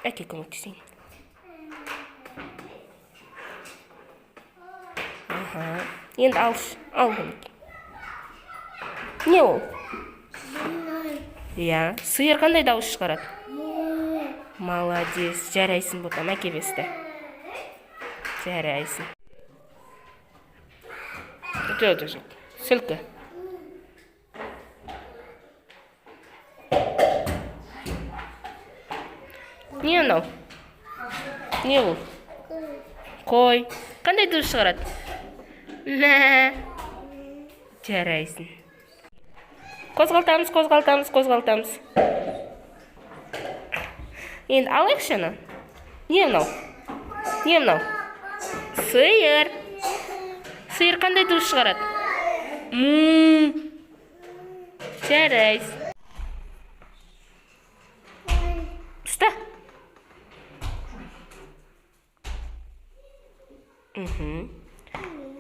Әке көмектесейін. Енді ал көмек. Не ол? Иә, сиыр қандай дауыс шығарады? Молодец, жарайсың бұтам, әке бесті. Жарайсың. Жоқ, сілкі. Не анау? Не ол? Қой. Қандай дауыс шығарады? Мә. Жарайсың. Қозғалтамыз. Енді алайықшы ана. Не анау? Сиыр. Сиыр қандай дауыс шығарады? Жарайсың. Ұста.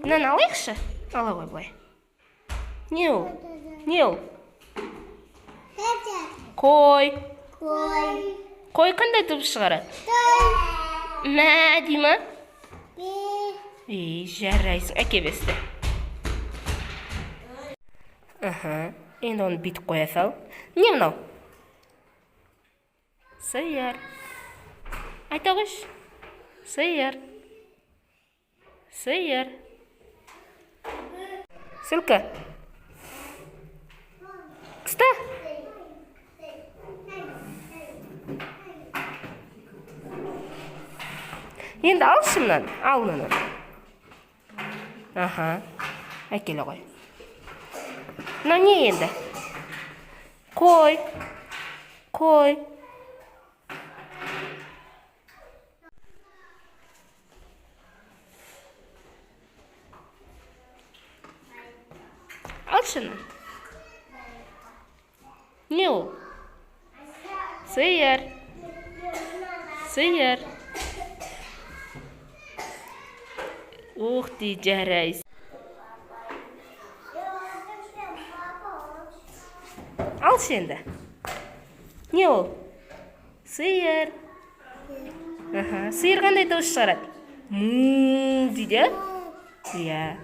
Мынаны алайықшы? Ала ғой былай. Не ол? Қой. Қой қандай дауыс шығарады? Мә дей ма? Жарайсың, әке бесті. Енді оны бүйтіп қоя сал. Не мынау? Сиыр. Айта қойшы. Сиыр. Сілкі. Ұста. Енді алшы мұнан. Ал мұнан. Әкелі қой. Мынау не енді? Қой. Алшыны. Не ол? Сиыр. Ух ты, жарайсың. Алшы енді. Не ол? Сиыр. Сиыр қандай дауыс шығарады? Дейді? Иә.